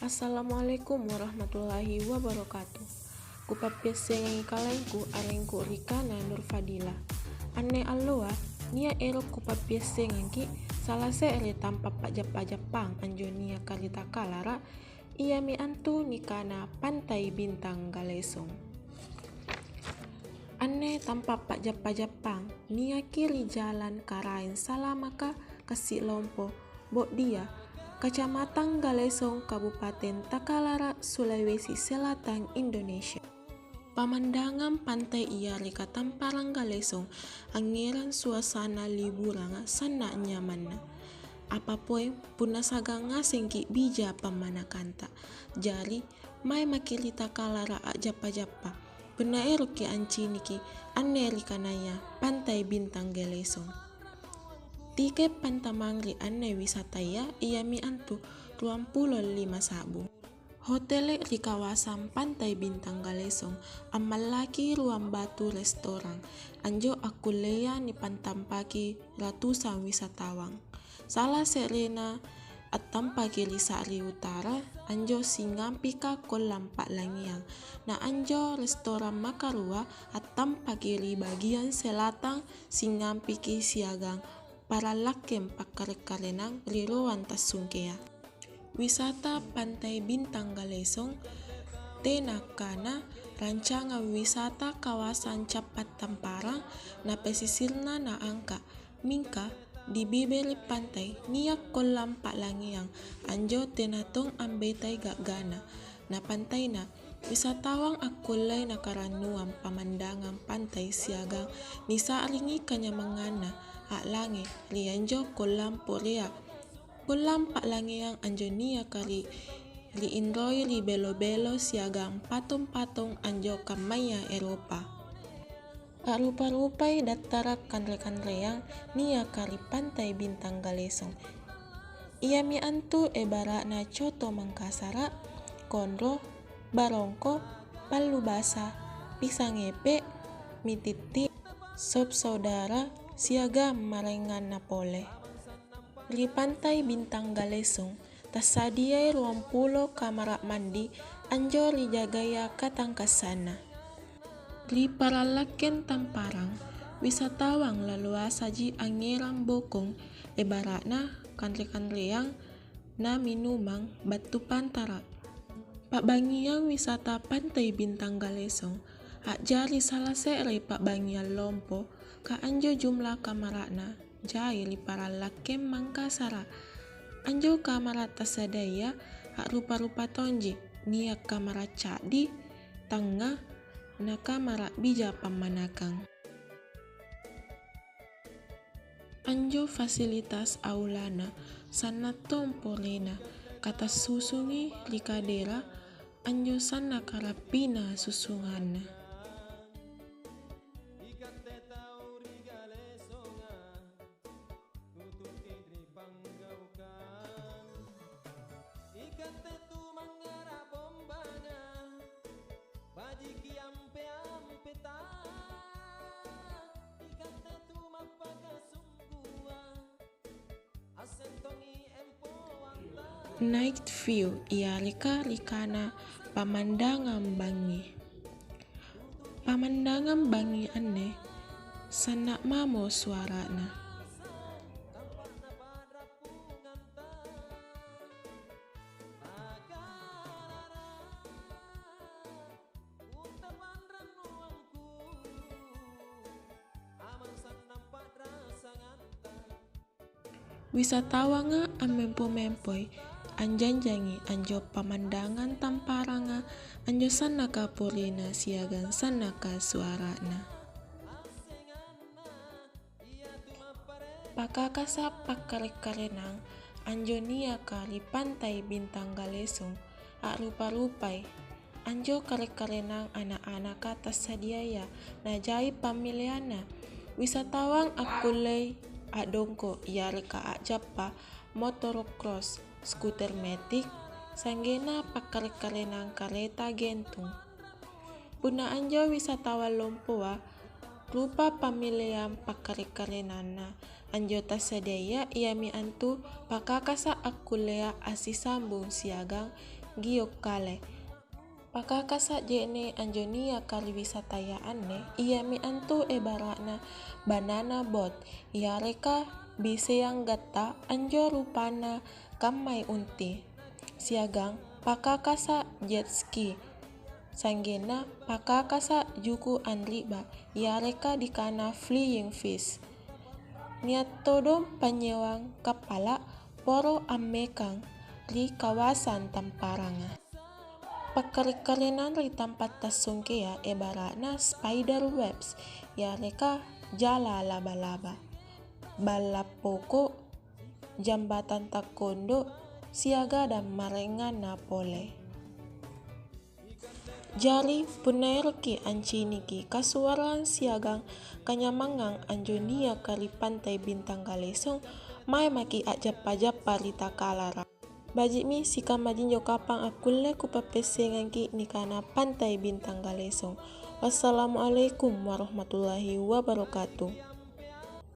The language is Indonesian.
Assalamualaikum warahmatullahi wabarakatuh. Kupapiasengai kalengku arengku Rikana Nurfadila. Anne alloa nia erok kupapiasenganki salah seere tanpa pajap-pajapang anjonia karita kalara ia mi antu nikana pantai bintang galesong. Anne tanpa pajap-pajapang nia kiri jalan karain salamaka kasih lompo bok dia Kecamatan Galesong, Kabupaten Takalara, Sulawesi Selatan, Indonesia. Pemandangan pantai ia rika Tamparang Galesong, angiran suasana liburan sana nyaman. Apapun puna sagang ngasengki bija pamana kanta. Jari mai makilita kalara ajapa-japa. Puna eroki anciniki anne rikanaya pantai bintang Galesong. Tiket pantamangri anne wisata ia mi antu 25 sabu. Hotel di kawasan pantai bintang Galesong amalaki ruang batu restoran. Anjo akulea ni pantampaki ratusan wisatawan. Salah serena atampaki Risari Utara anjo singampika kolam Pak Langiang. Na anjo restoran makarua atampaki di bagian selatan singampiki siagang para lakem pakare-karenang liroan tasungkea. Wisata pantai bintang Galesong tenakana rancangan wisata kawasan capat Tamparang na pesisirna na angka mingka di bibir pantai niak kolam Pak Langiang anjo tenatong ambetai gagana na pantai na wisatawan akulay na karanuan pemandangan pantai siagang nisa ringi kanyamangana lange lianjo kolam Porea kolam Pak Langiang anjo nia kali li indroi li belo-belo siagang patung-patung anjo kamaya Eropa rupa-rupai datara kanre-kanreang nia kali pantai bintang Galesong ia mi antu ebarakna coto Mangkasara konro barongko palu basa pisang epe mititi sop saudara siaga marengan napole. Di pantai bintang Galesong tersedia ruang pulau kamar mandi anjo rijagaya katangkasana. Di paralaken Tamparang wisatawan laluas saji angiran bokong ebaratna kanre-kanreang na minumang batu pantara. Pak Bangiang wisata pantai bintang Galesong jari salah seere Pak Bangian Lompo ka anjo jumlah kamaratna jai li para lakem Mangkasara anjo kamarat tasadaya rupa-rupa tonji niak kamarat cadi tengah na kamarat bija pamanakang anjo fasilitas aulana sana tomporena kata susungi likadera anjo sana karapina susungana. Night view ia rikana pemandangan bangi. Pemandangan bangi aneh sanak mamo suarana. Wisatawan amempo-mempoi anjanjangi anjo pemandangan Tamparanga anjo sanaka purina siagan sanaka suarana. Pakakasa pakare-karenang anjo nia kali pantai bintang Galesong rupa-rupai anjo kare-karenang anak-anak tasadiaya najai pamiliana wisatawan akulei adongko ia reka ajapa motor cross skuter metik sanggena pakare-karenang kereta gentung. Puna anjo wisatawan lompoa rupa pamilihan pakare-karenana anjo tasadaya ia mi antu pakakasa akulea asisambung siagang giok kale. Pakaka sajene anjonia kali wisatayaan ia mi antu barakna banana boat yareka biseang gata anjo rupana kamai unti siagang pakakasa jet ski sanggena pakakasa juku anriba yareka dikana flying fish niat todong panyewang kepala poro amekang di kawasan Tamparanga. Pakar-karenan ri tempat tasungkea barakna spider webs yareka jala laba-laba balap pokok jambatan takondo siaga dan marengan napole. Jari punairki anciniki kasuaran siagang kanyamangang anjonia kali pantai Bintang Galesong mai maki ajap-ajap parita kalara. Bajimi sika majinjo kapang akulle ku papesenganki nikana pantai Bintang Galesong. Wassalamualaikum warahmatullahi wabarakatuh.